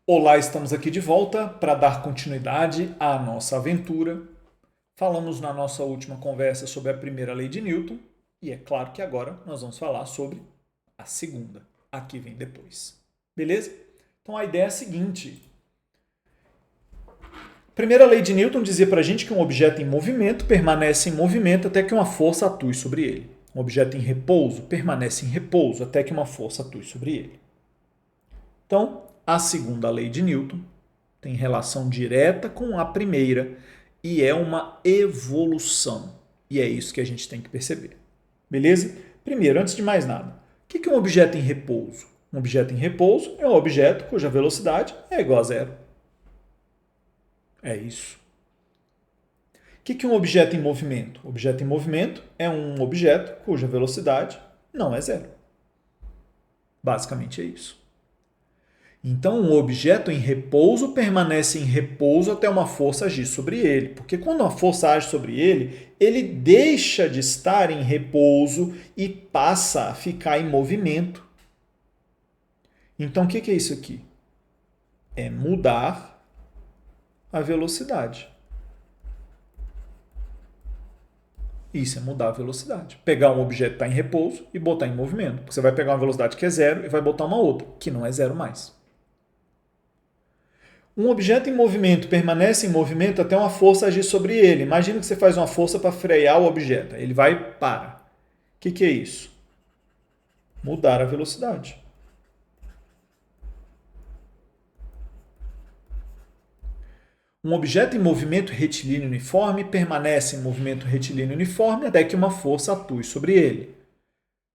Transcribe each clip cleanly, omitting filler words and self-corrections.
Olá, estamos aqui de volta para dar continuidade à nossa aventura. Falamos na nossa última conversa sobre a primeira lei de Newton e é claro que agora nós vamos falar sobre a segunda, a que vem depois. Beleza? Então a ideia é a seguinte. A primeira lei de Newton dizia para a gente que um objeto em movimento permanece em movimento até que uma força atue sobre ele. Um objeto em repouso permanece em repouso até que uma força atue sobre ele. Então, a segunda lei de Newton tem relação direta com a primeira e é uma evolução. E é isso que a gente tem que perceber. Beleza? Primeiro, antes de mais nada, o que é um objeto em repouso? Um objeto em repouso é um objeto cuja velocidade é igual a zero. É isso. O que é um objeto em movimento? Objeto em movimento é um objeto cuja velocidade não é zero. Basicamente é isso. Então, um objeto em repouso permanece em repouso até uma força agir sobre ele. Porque quando uma força age sobre ele, ele deixa de estar em repouso e passa a ficar em movimento. Então, o que é isso aqui? É mudar a velocidade. Isso é mudar a velocidade. Pegar um objeto que está em repouso e botar em movimento. Porque você vai pegar uma velocidade que é zero e vai botar uma outra, que não é zero mais. Um objeto em movimento permanece em movimento até uma força agir sobre ele. Imagina que você faz uma força para frear o objeto. Ele vai e para. O que é isso? Mudar a velocidade. Um objeto em movimento retilíneo uniforme permanece em movimento retilíneo uniforme até que uma força atue sobre ele.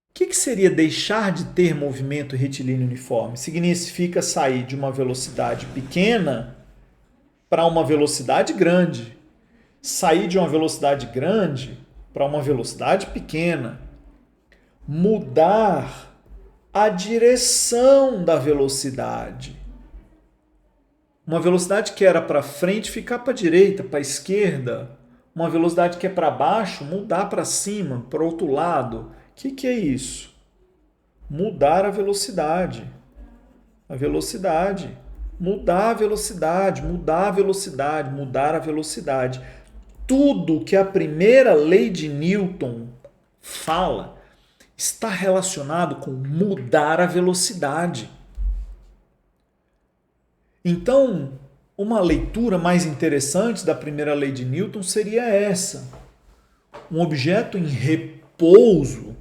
O que seria deixar de ter movimento retilíneo uniforme? Significa sair de uma velocidade pequena para uma velocidade grande. Sair de uma velocidade grande para uma velocidade pequena. Mudar a direção da velocidade. Uma velocidade que era para frente ficar para a direita, para a esquerda. Uma velocidade que é para baixo mudar para cima, para o outro lado. O que é isso? Mudar a velocidade. A velocidade. Mudar a velocidade, mudar a velocidade, mudar a velocidade. Tudo que a primeira lei de Newton fala está relacionado com mudar a velocidade. Então, uma leitura mais interessante da primeira lei de Newton seria essa. Um objeto em repouso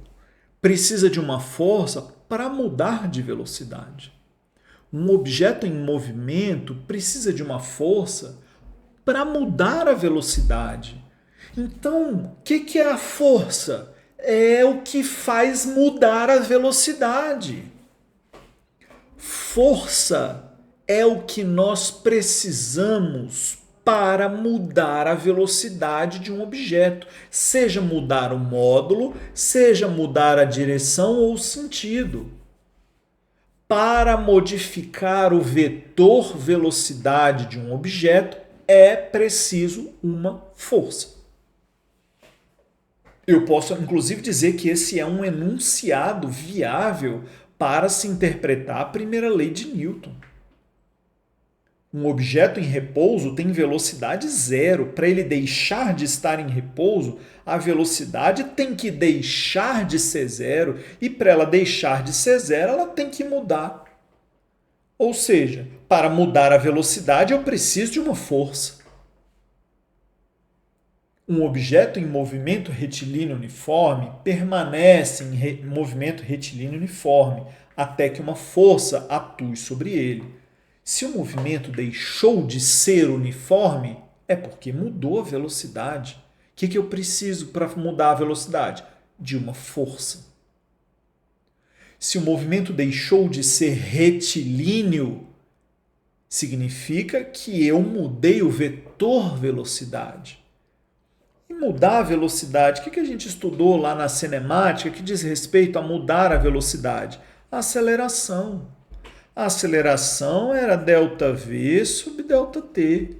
precisa de uma força para mudar de velocidade. Um objeto em movimento precisa de uma força para mudar a velocidade. Então, o que é a força? É o que faz mudar a velocidade. Força é o que nós precisamos para mudar a velocidade de um objeto, seja mudar o módulo, seja mudar a direção ou o sentido. Para modificar o vetor velocidade de um objeto, é preciso uma força. Eu posso, inclusive, dizer que esse é um enunciado viável para se interpretar a primeira lei de Newton. Um objeto em repouso tem velocidade zero. Para ele deixar de estar em repouso, a velocidade tem que deixar de ser zero. E para ela deixar de ser zero, ela tem que mudar. Ou seja, para mudar a velocidade, eu preciso de uma força. Um objeto em movimento retilíneo uniforme permanece em movimento retilíneo uniforme até que uma força atue sobre ele. Se o movimento deixou de ser uniforme, é porque mudou a velocidade. O que eu preciso para mudar a velocidade? De uma força. Se o movimento deixou de ser retilíneo, significa que eu mudei o vetor velocidade. E mudar a velocidade, o que a gente estudou lá na cinemática que diz respeito a mudar a velocidade? A aceleração. A aceleração era ΔV sobre ΔT.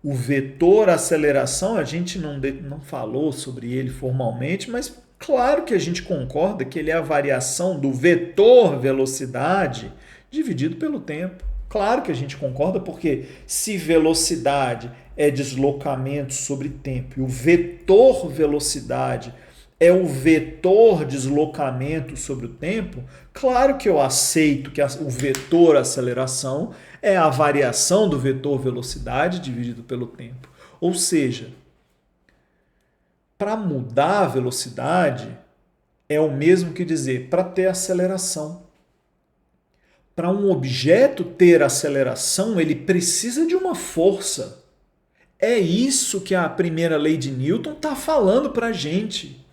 O vetor aceleração, a gente não falou sobre ele formalmente, mas claro que a gente concorda que ele é a variação do vetor velocidade dividido pelo tempo. Claro que a gente concorda, porque se velocidade é deslocamento sobre tempo e o vetor velocidade é o vetor deslocamento sobre o tempo, claro que eu aceito que o vetor aceleração é a variação do vetor velocidade dividido pelo tempo. Ou seja, para mudar a velocidade é o mesmo que dizer para ter aceleração. Para um objeto ter aceleração, ele precisa de uma força. É isso que a primeira lei de Newton está falando para a gente.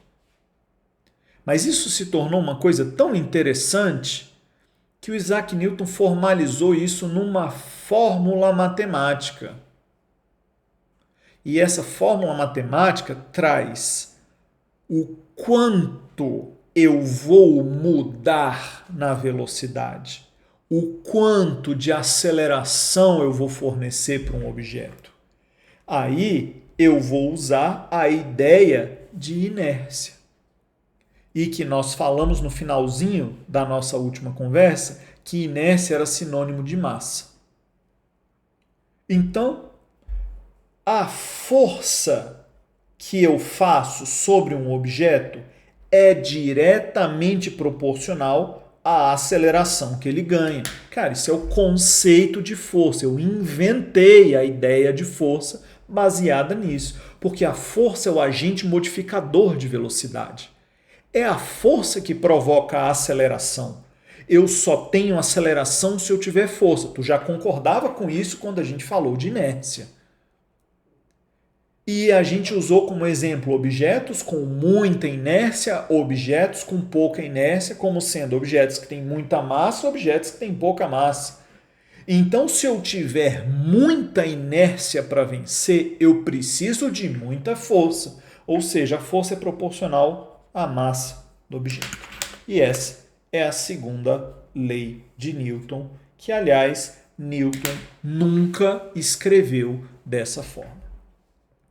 Mas isso se tornou uma coisa tão interessante que o Isaac Newton formalizou isso numa fórmula matemática. E essa fórmula matemática traz o quanto eu vou mudar na velocidade, o quanto de aceleração eu vou fornecer para um objeto. Aí eu vou usar a ideia de inércia. E que nós falamos no finalzinho da nossa última conversa que inércia era sinônimo de massa. Então, a força que eu faço sobre um objeto é diretamente proporcional à aceleração que ele ganha. Cara, isso é o conceito de força. Eu inventei a ideia de força baseada nisso, porque a força é o agente modificador de velocidade. É a força que provoca a aceleração. Eu só tenho aceleração se eu tiver força. Tu já concordava com isso quando a gente falou de inércia. E a gente usou como exemplo objetos com muita inércia, objetos com pouca inércia, como sendo objetos que têm muita massa, objetos que têm pouca massa. Então, se eu tiver muita inércia para vencer, eu preciso de muita força. Ou seja, a força é proporcional à massa do objeto. E essa é a segunda lei de Newton, que, aliás, Newton nunca escreveu dessa forma.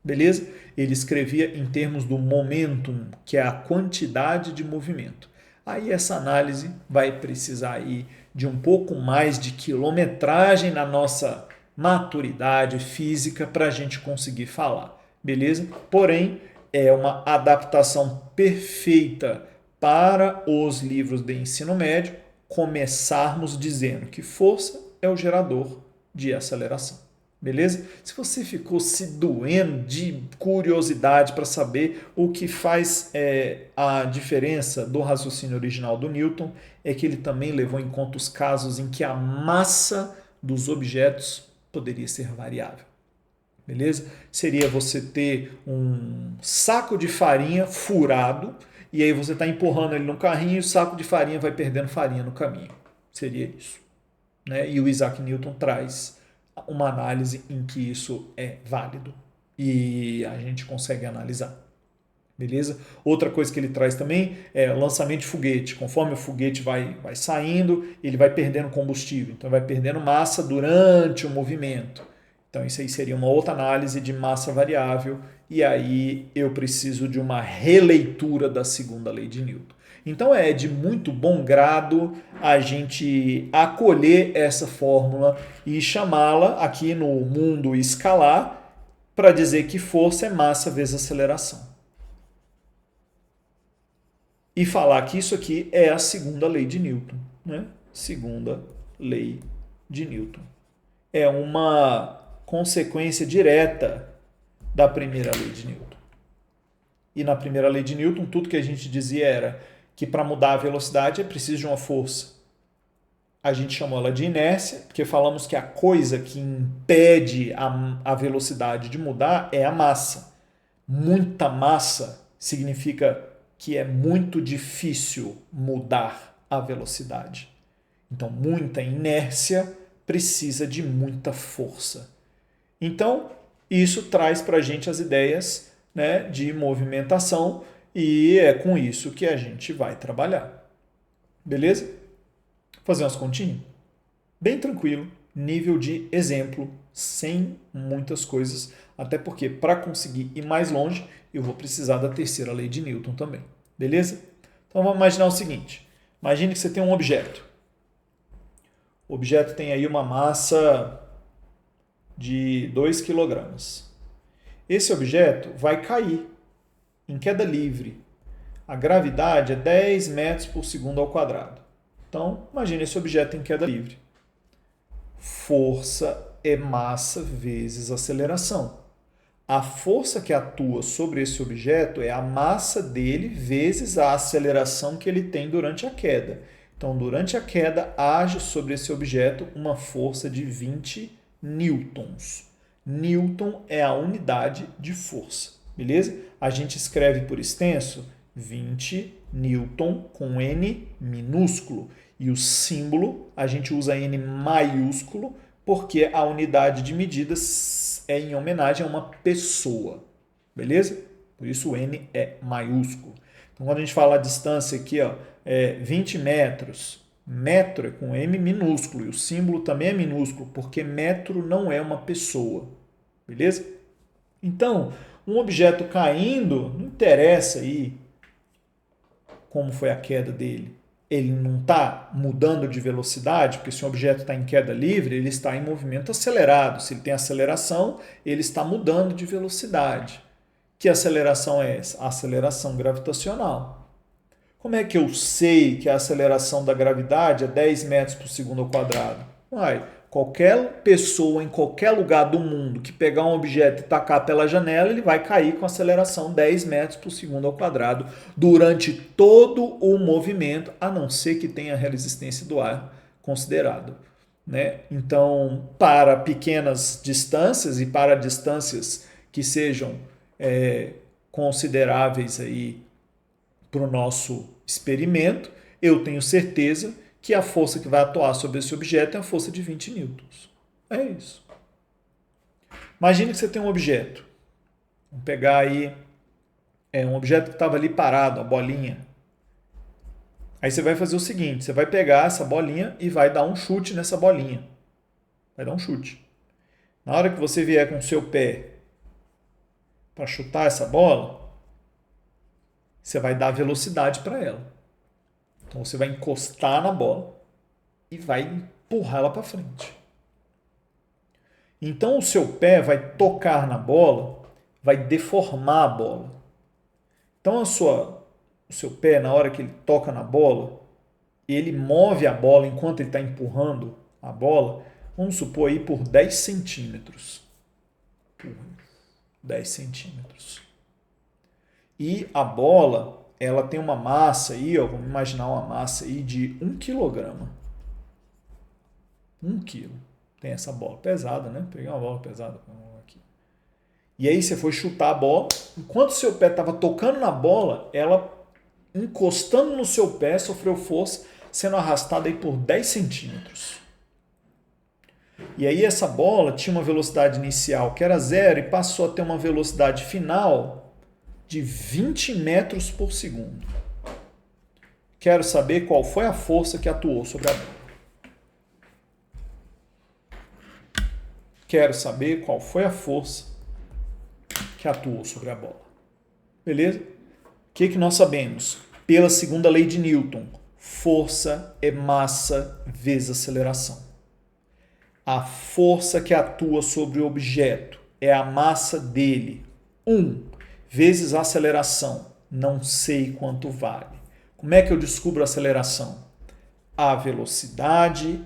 Beleza? Ele escrevia em termos do momentum, que é a quantidade de movimento. Aí essa análise vai precisar aí de um pouco mais de quilometragem na nossa maturidade física para a gente conseguir falar. Beleza? Porém, é uma adaptação perfeita para os livros de ensino médio começarmos dizendo que força é o gerador de aceleração. Beleza? Se você ficou se doendo de curiosidade para saber o que faz a diferença do raciocínio original do Newton, é que ele também levou em conta os casos em que a massa dos objetos poderia ser variável. Beleza? Seria você ter um saco de farinha furado e aí você está empurrando ele no carrinho e o saco de farinha vai perdendo farinha no caminho. Seria isso. Né? E o Isaac Newton traz uma análise em que isso é válido e a gente consegue analisar. Beleza? Outra coisa que ele traz também é o lançamento de foguete. Conforme o foguete vai saindo, ele vai perdendo combustível. Então vai perdendo massa durante o movimento. Então isso aí seria uma outra análise de massa variável e aí eu preciso de uma releitura da segunda lei de Newton. Então é de muito bom grado a gente acolher essa fórmula e chamá-la aqui no mundo escalar para dizer que força é massa vezes aceleração. E falar que isso aqui é a segunda lei de Newton. Né? Segunda lei de Newton. É uma consequência direta da primeira lei de Newton. E na primeira lei de Newton, tudo que a gente dizia era que para mudar a velocidade é preciso de uma força. A gente chamou ela de inércia, porque falamos que a coisa que impede a velocidade de mudar é a massa. Muita massa significa que é muito difícil mudar a velocidade. Então, muita inércia precisa de muita força. Então, isso traz para a gente as ideias, né, de movimentação e é com isso que a gente vai trabalhar. Beleza? Fazer umas continhas? Bem tranquilo, nível de exemplo, sem muitas coisas, até porque para conseguir ir mais longe, eu vou precisar da terceira lei de Newton também. Beleza? Então vamos imaginar o seguinte, imagine que você tem um objeto. O objeto tem aí uma massa de 2 kg. Esse objeto vai cair em queda livre. A gravidade é 10 metros por segundo ao quadrado. Então, imagine esse objeto em queda livre. Força é massa vezes aceleração. A força que atua sobre esse objeto é a massa dele vezes a aceleração que ele tem durante a queda. Então, durante a queda, age sobre esse objeto uma força de 20 newtons. Newton é a unidade de força, beleza? A gente escreve por extenso 20 newton com N minúsculo. E o símbolo, a gente usa N maiúsculo, porque a unidade de medidas é em homenagem a uma pessoa, beleza? Por isso o N é maiúsculo. Então, quando a gente fala a distância aqui, ó, 20 metros, metro é com M minúsculo, e o símbolo também é minúsculo, porque metro não é uma pessoa, beleza? Então, um objeto caindo, não interessa aí como foi a queda dele. Ele não está mudando de velocidade, porque se o objeto está em queda livre, ele está em movimento acelerado. Se ele tem aceleração, ele está mudando de velocidade. Que aceleração é essa? A aceleração gravitacional. Como é que eu sei que a aceleração da gravidade é 10 metros por segundo ao quadrado? Qualquer pessoa em qualquer lugar do mundo que pegar um objeto e tacar pela janela, ele vai cair com aceleração 10 metros por segundo ao quadrado durante todo o movimento, a não ser que tenha a resistência do ar considerado, né? Então, para pequenas distâncias e para distâncias que sejam consideráveis aí para o nosso experimento, eu tenho certeza que a força que vai atuar sobre esse objeto é a força de 20 newtons. É isso. Imagine que você tem um objeto. Vamos pegar aí um objeto que estava ali parado, a bolinha. Aí você vai fazer o seguinte, você vai pegar essa bolinha e vai dar um chute nessa bolinha. Vai dar um chute. Na hora que você vier com o seu pé para chutar essa bola, você vai dar velocidade para ela. Então você vai encostar na bola e vai empurrar ela para frente. Então o seu pé vai tocar na bola, vai deformar a bola. Então o seu pé, na hora que ele toca na bola, ele move a bola enquanto ele está empurrando a bola, vamos supor aí por 10 centímetros. Por 10 centímetros. E a bola, ela tem uma massa aí, ó, vamos imaginar uma massa aí de 1 kg. 1 kg. Tem essa bola pesada, né? Peguei uma bola pesada aqui. E aí você foi chutar a bola. Enquanto o seu pé estava tocando na bola, ela encostando no seu pé, sofreu força, sendo arrastada aí por 10 centímetros. E aí essa bola tinha uma velocidade inicial que era 0 e passou a ter uma velocidade final de 20 metros por segundo. Quero saber qual foi a força que atuou sobre a bola. Quero saber qual foi a força que atuou sobre a bola. Beleza? O que nós sabemos? Pela segunda lei de Newton, força é massa vezes aceleração. A força que atua sobre o objeto é a massa dele. 1 vezes a aceleração. Não sei quanto vale. Como é que eu descubro a aceleração? A velocidade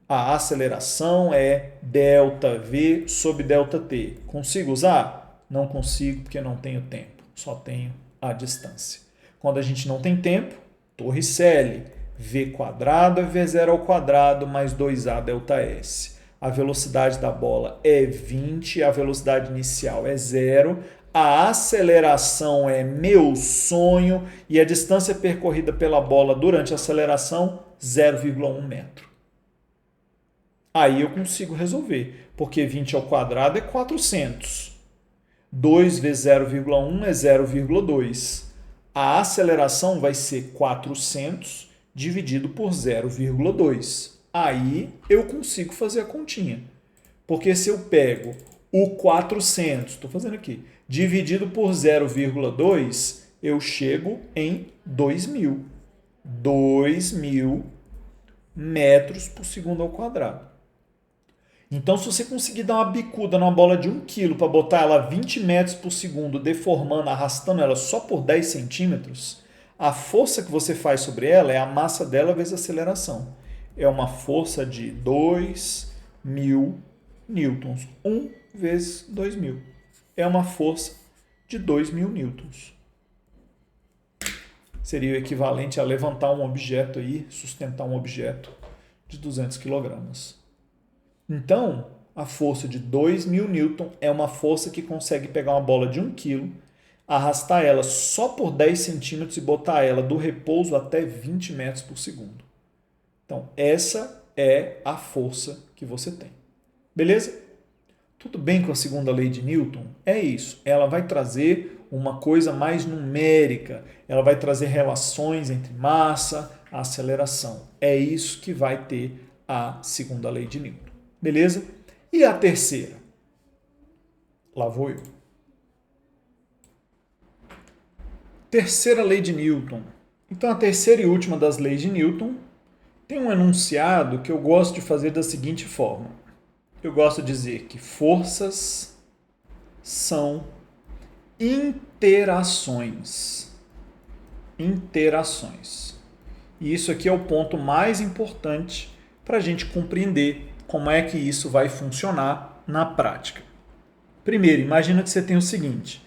a aceleração é ΔV sobre ΔT. Consigo usar? Não consigo porque não tenho tempo. Só tenho a distância. Quando a gente não tem tempo, Torricelli, V quadrado é V0 ao quadrado mais 2A ΔS. A velocidade da bola é 20, a velocidade inicial é 0. A aceleração é meu sonho e a distância percorrida pela bola durante a aceleração, 0,1 metro. Aí eu consigo resolver, porque 20 ao quadrado é 400. 2 vezes 0,1 é 0,2. A aceleração vai ser 400 dividido por 0,2. Aí eu consigo fazer a continha. Porque se eu pego o 400, estou fazendo aqui, dividido por 0,2, eu chego em 2.000. 2.000 metros por segundo ao quadrado. Então, se você conseguir dar uma bicuda numa bola de 1 kg para botar ela a 20 metros por segundo, deformando, arrastando ela só por 10 centímetros, a força que você faz sobre ela é a massa dela vezes a aceleração. É uma força de 2.000 newtons. 1 vezes 2.000. É uma força de 2.000 newtons. Seria o equivalente a levantar um objeto aí, sustentar um objeto de 200 kg. Então, a força de 2.000 newton é uma força que consegue pegar uma bola de 1 kg, arrastar ela só por 10 centímetros e botar ela do repouso até 20 metros por segundo. Então, essa é a força que você tem. Beleza? Tudo bem com a segunda lei de Newton? É isso. Ela vai trazer uma coisa mais numérica. Ela vai trazer relações entre massa e aceleração. É isso que vai ter a segunda lei de Newton. Beleza? E a terceira? Lá vou eu. Terceira lei de Newton. Então, a terceira e última das leis de Newton tem um enunciado que eu gosto de fazer da seguinte forma. Eu gosto de dizer que forças são interações. Interações. E isso aqui é o ponto mais importante para a gente compreender como é que isso vai funcionar na prática. Primeiro, imagina que você tem o seguinte.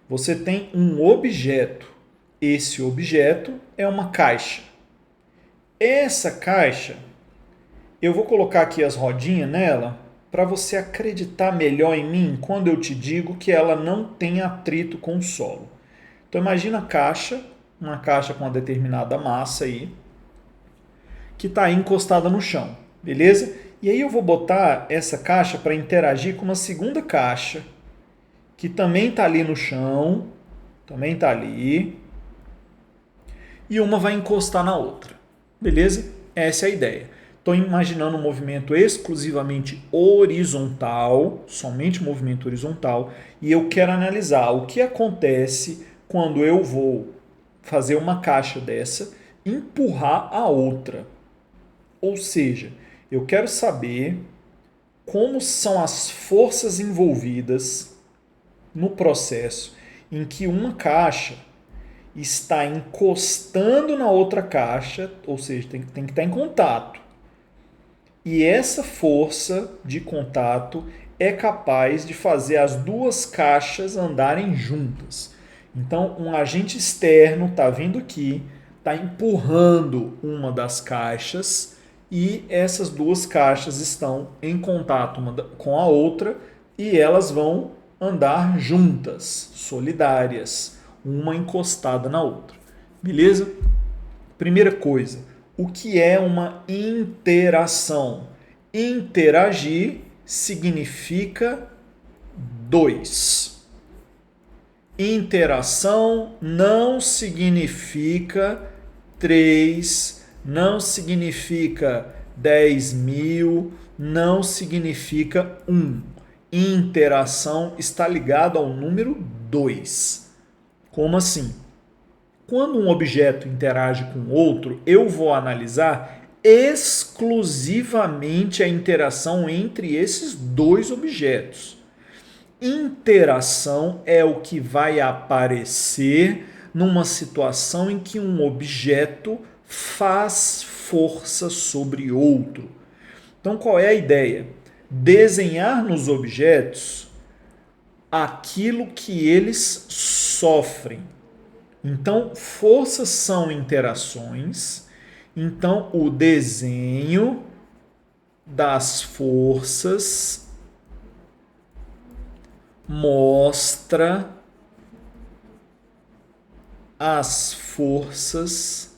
Você tem um objeto. Esse objeto é uma caixa. Essa caixa, eu vou colocar aqui as rodinhas nela para você acreditar melhor em mim quando eu te digo que ela não tem atrito com o solo. Então imagina a caixa, uma caixa com uma determinada massa aí, que está aí encostada no chão, beleza? E aí eu vou botar essa caixa para interagir com uma segunda caixa, que também está ali no chão, também está ali, e uma vai encostar na outra, beleza? Essa é a ideia. Estou imaginando um movimento exclusivamente horizontal, somente movimento horizontal, e eu quero analisar o que acontece quando eu vou fazer uma caixa dessa, empurrar a outra. Ou seja, eu quero saber como são as forças envolvidas no processo em que uma caixa está encostando na outra caixa, ou seja, tem que estar em contato. E essa força de contato é capaz de fazer as duas caixas andarem juntas. Então, um agente externo está vindo aqui, está empurrando uma das caixas e essas duas caixas estão em contato uma com a outra e elas vão andar juntas, solidárias, uma encostada na outra. Beleza? Primeira coisa, o que é uma interação? Interagir significa dois. Interação não significa 3, não significa 10.000, não significa 1. Interação está ligado ao número 2. Como assim? Quando um objeto interage com outro, eu vou analisar exclusivamente a interação entre esses dois objetos. Interação é o que vai aparecer numa situação em que um objeto faz força sobre outro. Então, qual é a ideia? Desenhar nos objetos aquilo que eles sofrem. Então, forças são interações. Então, o desenho das forças mostra as forças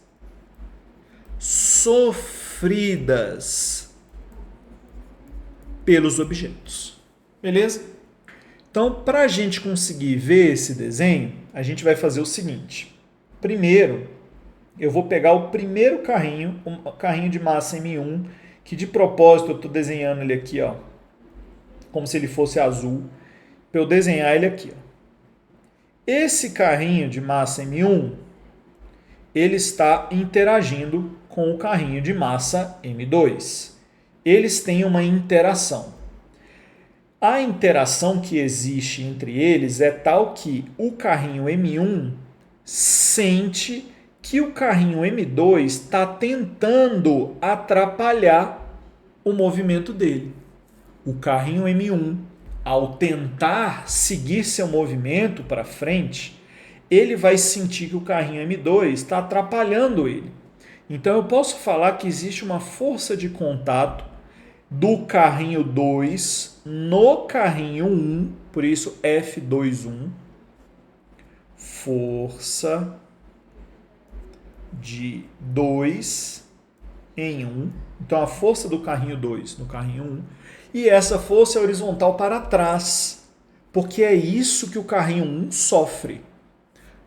sofridas pelos objetos. Beleza? Então, para a gente conseguir ver esse desenho, a gente vai fazer o seguinte. Primeiro, eu vou pegar o primeiro carrinho, um carrinho de massa M1, que de propósito eu estou desenhando ele aqui, ó, como se ele fosse azul, para eu desenhar ele aqui. Ó. Esse carrinho de massa M1, ele está interagindo com o carrinho de massa M2. Eles têm uma interação. A interação que existe entre eles é tal que o carrinho M1 sente que o carrinho M2 está tentando atrapalhar o movimento dele. O carrinho M1, ao tentar seguir seu movimento para frente, ele vai sentir que o carrinho M2 está atrapalhando ele. Então eu posso falar que existe uma força de contato do carrinho 2 no carrinho 1, por isso F21, força de 2 em 1. Então a força do carrinho 2 no carrinho 1, e essa força é horizontal para trás, porque é isso que o carrinho 1 sofre.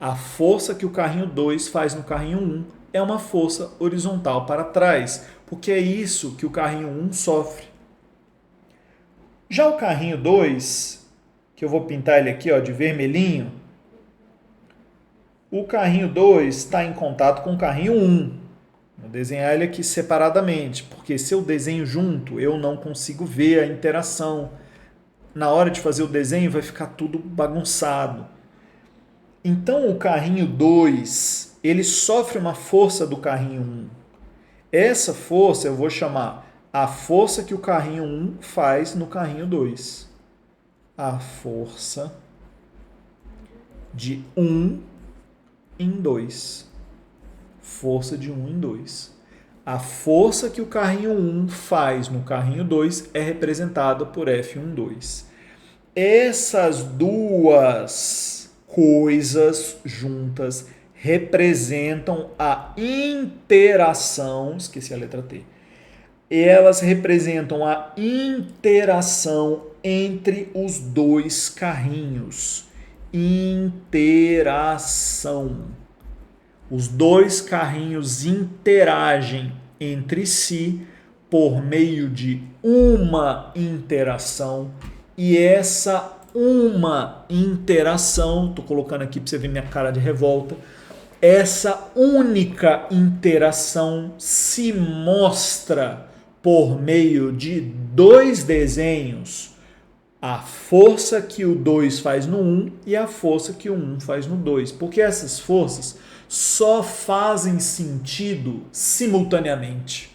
A força que o carrinho 2 faz no carrinho 1 é uma força horizontal para trás, porque é isso que o carrinho 1 sofre. Já o carrinho 2, que eu vou pintar ele aqui de vermelhinho, o carrinho 2 está em contato com o carrinho 1. Vou desenhar ele aqui separadamente, porque se eu desenho junto, eu não consigo ver a interação. Na hora de fazer o desenho, vai ficar tudo bagunçado. Então, o carrinho 2, ele sofre uma força do carrinho 1. Essa força eu vou chamar a força que o carrinho 1 faz no carrinho 2. A força de 1 em 2. Força de 1 em 2. A força que o carrinho 1 faz no carrinho 2 é representada por F12. Essas duas coisas juntas representam a interação, esqueci a letra T. Elas representam a interação entre os dois carrinhos. Interação. Os dois carrinhos interagem entre si por meio de uma interação, e essa uma interação, estou colocando aqui para você ver minha cara de revolta, essa única interação se mostra por meio de dois desenhos: a força que o 2 faz no 1 e a força que o 1 faz no 2, porque essas forças só fazem sentido simultaneamente.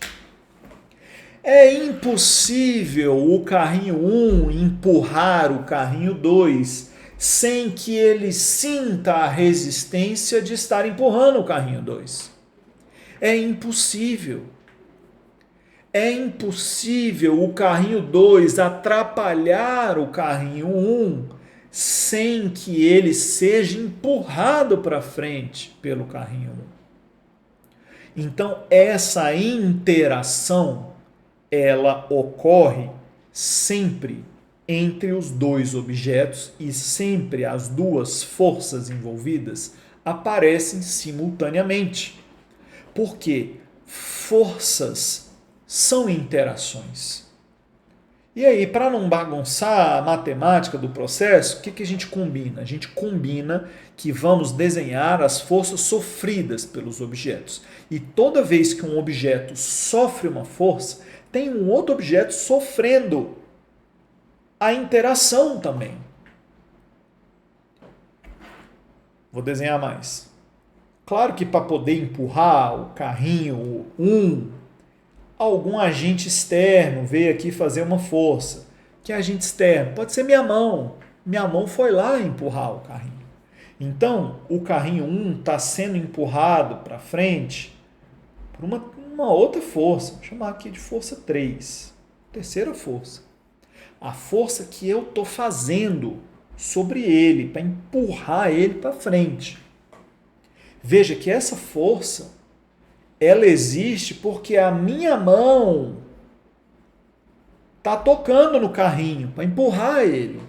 É impossível o carrinho 1 empurrar o carrinho 2 sem que ele sinta a resistência de estar empurrando o carrinho 2. É impossível. É impossível o carrinho 2 atrapalhar o carrinho 1 sem que ele seja empurrado para frente pelo carrinho 1. Então, essa interação, ela ocorre sempre entre os dois objetos e sempre as duas forças envolvidas aparecem simultaneamente. Porque forças são interações. E aí, para não bagunçar a matemática do processo, o que a gente combina? A gente combina que vamos desenhar as forças sofridas pelos objetos. E toda vez que um objeto sofre uma força, tem um outro objeto sofrendo a interação também. Vou desenhar mais. Claro que para poder empurrar o carrinho, algum agente externo veio aqui fazer uma força. Que agente externo? Pode ser minha mão. Minha mão foi lá empurrar o carrinho. Então, o carrinho 1 está sendo empurrado para frente por uma outra força. Vou chamar aqui de força 3. Terceira força. A força que eu estou fazendo sobre ele, para empurrar ele para frente. Veja que essa força, ela existe porque a minha mão está tocando no carrinho para empurrar ele.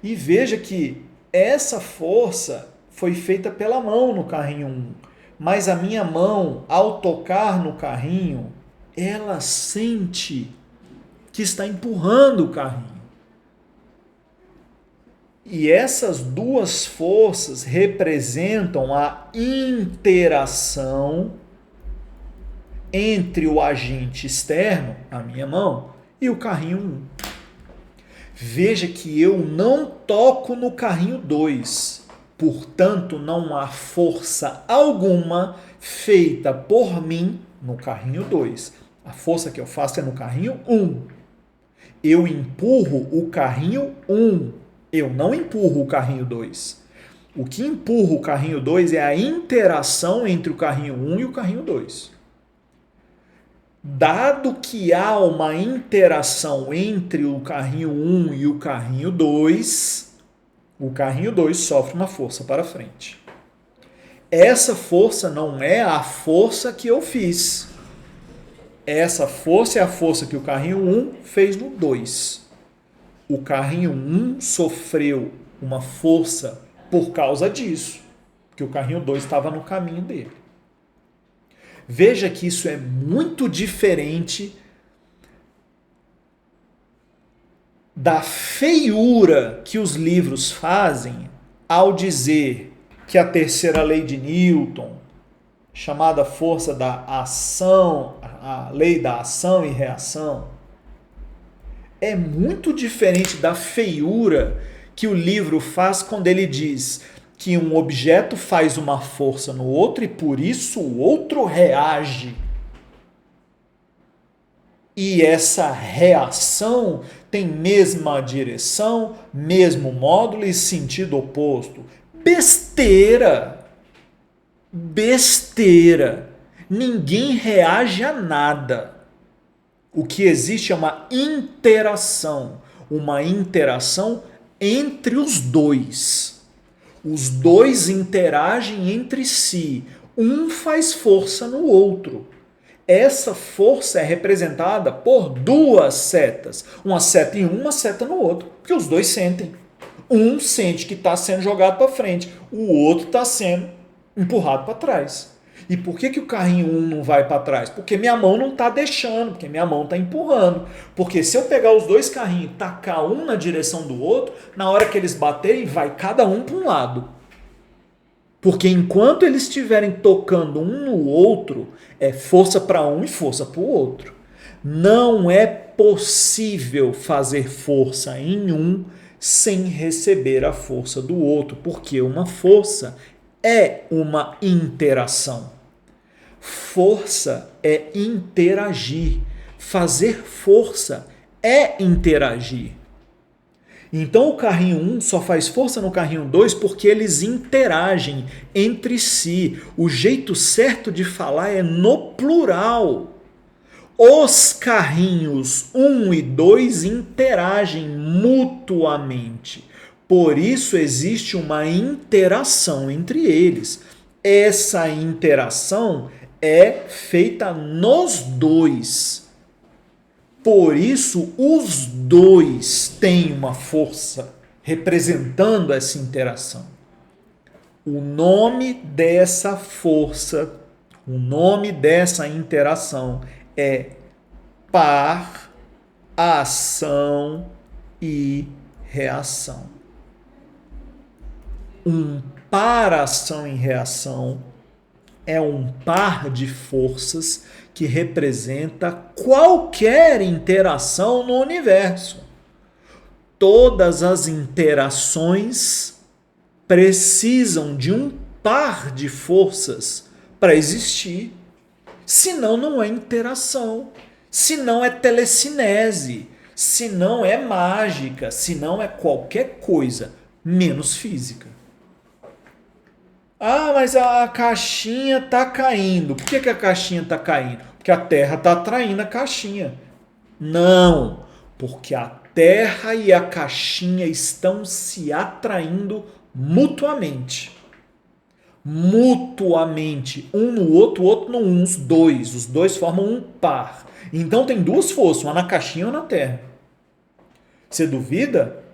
E veja que essa força foi feita pela mão no carrinho 1. Mas a minha mão, ao tocar no carrinho, ela sente que está empurrando o carrinho. E essas duas forças representam a interação entre o agente externo, a minha mão, e o carrinho 1. Veja que eu não toco no carrinho 2. Portanto, não há força alguma feita por mim no carrinho 2. A força que eu faço é no carrinho 1. Eu empurro o carrinho 1. Eu não empurro o carrinho 2. O que empurra o carrinho 2 é a interação entre o carrinho 1 e o carrinho 2. Dado que há uma interação entre o carrinho 1 e o carrinho 2 sofre uma força para frente. Essa força não é a força que eu fiz. Essa força é a força que o carrinho 1 fez no 2. O carrinho 1 sofreu uma força por causa disso, porque o carrinho 2 estava no caminho dele. Veja que isso é muito diferente da feiura que os livros fazem ao dizer que a terceira lei de Newton, chamada força da ação, a lei da ação e reação, é muito diferente da feiura que o livro faz quando ele diz que um objeto faz uma força no outro e por isso o outro reage. E essa reação tem mesma direção, mesmo módulo e sentido oposto. Besteira! Besteira! Ninguém reage a nada. O que existe é uma interação entre os dois. Os dois interagem entre si. Um faz força no outro. Essa força é representada por duas setas. Uma seta em um, uma seta no outro. Porque os dois sentem. Um sente que está sendo jogado para frente. O outro está sendo empurrado para trás. E por que o carrinho 1 não vai para trás? Porque minha mão não está deixando, porque minha mão está empurrando. Porque se eu pegar os dois carrinhos e tacar um na direção do outro, na hora que eles baterem, vai cada um para um lado. Porque enquanto eles estiverem tocando um no outro, é força para um e força para o outro. Não é possível fazer força em um sem receber a força do outro, porque uma força é uma interação. Força é interagir. Fazer força é interagir. Então o carrinho 1 só faz força no carrinho 2 porque eles interagem entre si. O jeito certo de falar é no plural. Os carrinhos 1 e 2 interagem mutuamente. Por isso existe uma interação entre eles. Essa interação é feita nos dois. Por isso, os dois têm uma força representando essa interação. O nome dessa força, o nome dessa interação é par, ação e reação. Um par, ação e reação é um par de forças que representa qualquer interação no universo. Todas as interações precisam de um par de forças para existir. Senão não é interação, senão é telecinese, senão é mágica, senão é qualquer coisa, menos física. Ah, mas a caixinha está caindo. Por que a caixinha está caindo? Porque a Terra está atraindo a caixinha. Não, porque a Terra e a caixinha estão se atraindo mutuamente. Mutuamente. Um no outro, o outro no um. Os dois formam um par. Então tem duas forças, uma na caixinha ou na Terra. Você duvida?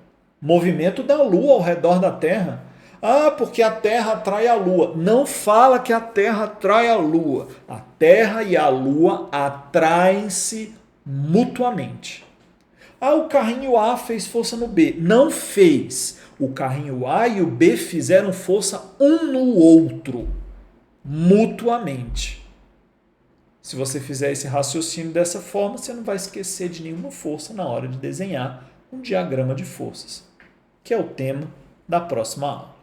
Movimento da Lua ao redor da Terra. Ah, porque a Terra atrai a Lua. Não fala que a Terra atrai a Lua. A Terra e a Lua atraem-se mutuamente. Ah, o carrinho A fez força no B. Não fez. O carrinho A e o B fizeram força um no outro, mutuamente. Se você fizer esse raciocínio dessa forma, você não vai esquecer de nenhuma força na hora de desenhar um diagrama de forças, que é o tema da próxima aula.